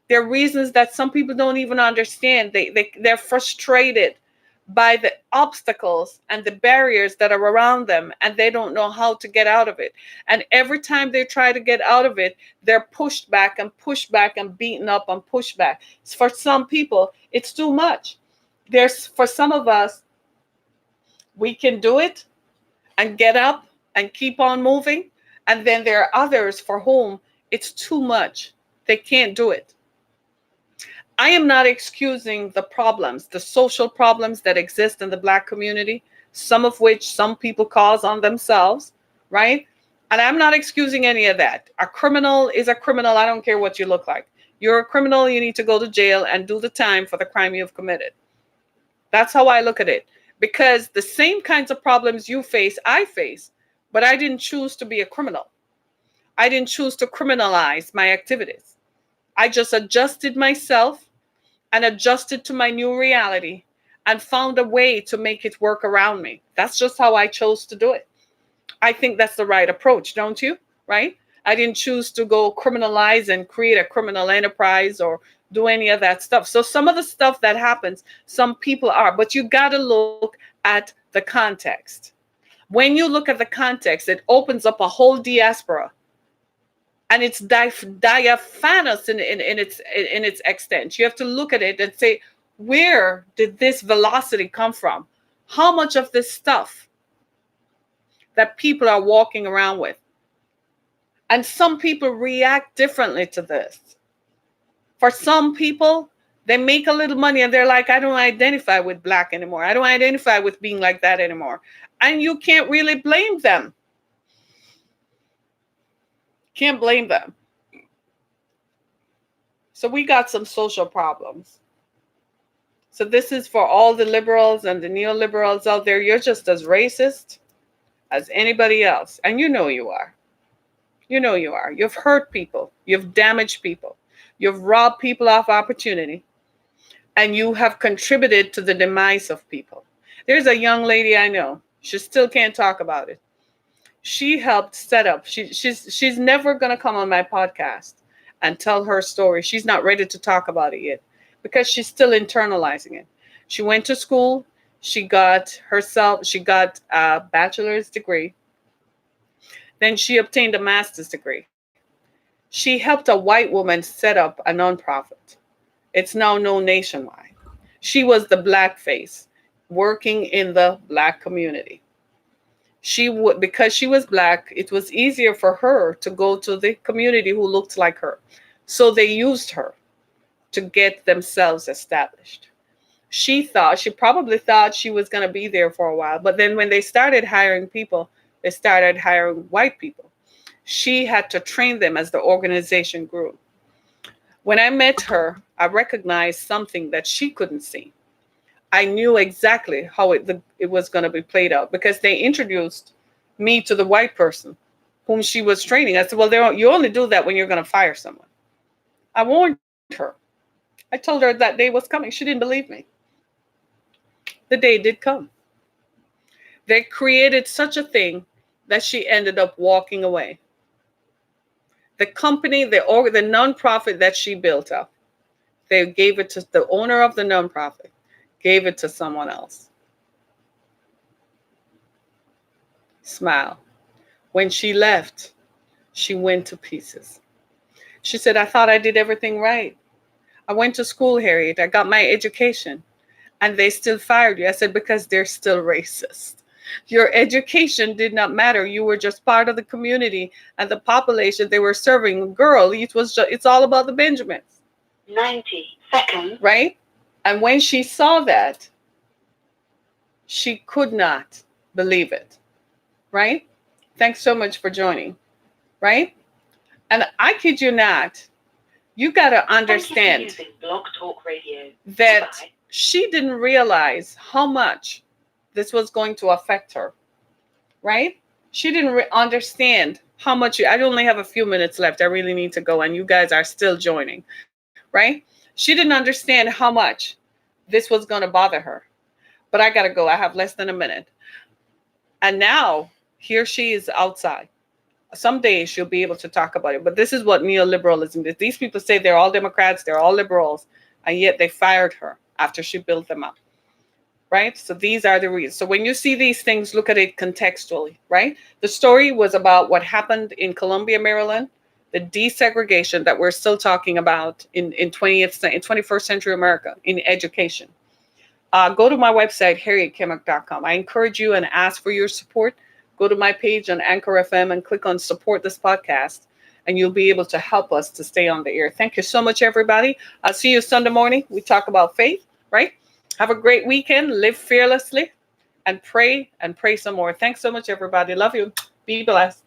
There are reasons that some people don't even understand. They're frustrated by the obstacles and the barriers that are around them, and they don't know how to get out of it. And every time they try to get out of it, they're pushed back and beaten up and pushed back. For some people, it's too much. For some of us, we can do it and get up and keep on moving. And then there are others for whom it's too much. They can't do it. I am not excusing the problems, the social problems that exist in the Black community, some of which some people cause on themselves, right? And I'm not excusing any of that. A criminal is a criminal. I don't care what you look like. You're a criminal. You need to go to jail and do the time for the crime you've committed. That's how I look at it. Because the same kinds of problems you face, I face, but I didn't choose to be a criminal. I didn't choose to criminalize my activities. I just adjusted myself and adjusted to my new reality and found a way to make it work around me. That's just how I chose to do it. I think that's the right approach, don't you? Right? I didn't choose to go criminalize and create a criminal enterprise or do any of that stuff. So some of the stuff that happens, some people are, but you got to look at the context. When you look at the context, it opens up a whole diaspora. And it's diaphanous in its extent. You have to look at it and say, where did this velocity come from? How much of this stuff that people are walking around with? And some people react differently to this. For some people, they make a little money and they're like, I don't identify with Black anymore. I don't identify with being like that anymore. And you can't really blame them. Can't blame them. So we got some social problems. So this is for all the liberals and the neoliberals out there. You're just as racist as anybody else. And you know you are. You know you are. You've hurt people. You've damaged people. You've robbed people of opportunity. And you have contributed to the demise of people. There's a young lady I know. She still can't talk about it. She helped set up. She's never going to come on my podcast and tell her story. She's not ready to talk about it yet because she's still internalizing it. She went to school. She got a bachelor's degree. Then she obtained a master's degree. She helped a white woman set up a nonprofit. It's now known nationwide. She was the Black face working in the Black community. Because she was Black, it was easier for her to go to the community who looked like her. So they used her to get themselves established. She probably thought she was going to be there for a while. But then when they started hiring people, they started hiring white people. She had to train them as the organization grew. When I met her, I recognized something that she couldn't see. I knew exactly how it was going to be played out because they introduced me to the white person whom she was training. I said, well, you only do that when you're going to fire someone. I warned her. I told her that day was coming. She didn't believe me. The day did come. They created such a thing that she ended up walking away. The company, the nonprofit that she built up, they gave it to the owner of the nonprofit. Gave it to someone else. Smile. When she left, she went to pieces. She said, I thought I did everything right. I went to school, Harriet. I got my education. And they still fired you. I said, because they're still racist. Your education did not matter. You were just part of the community and the population they were serving. Girl, it's all about the Benjamins. 90 seconds. Right? And when she saw that, she could not believe it, right? Thanks so much for joining, right? And I kid you not, you got to understand Blog Talk Radio. that she didn't realize how much this was going to affect her, right? She didn't understand how much. I only have a few minutes left. I really need to go, and you guys are still joining, right? She didn't understand how much this was going to bother her. But I got to go. I have less than a minute. And now, here she is outside. Someday she'll be able to talk about it. But this is what neoliberalism is. These people say they're all Democrats, they're all liberals, and yet they fired her after she built them up. Right? So these are the reasons. So when you see these things, look at it contextually, right? The story was about what happened in Columbia, Maryland, the desegregation that we're still talking about in 21st century America in education. Go to my website, harrietkemmick.com. I encourage you and ask for your support. go to my page on Anchor FM and click on support this podcast, and you'll be able to help us to stay on the air. Thank you so much, everybody. I'll see you Sunday morning. We talk about faith, right? Have a great weekend. Live fearlessly and pray some more. Thanks so much, everybody. Love you. Be blessed.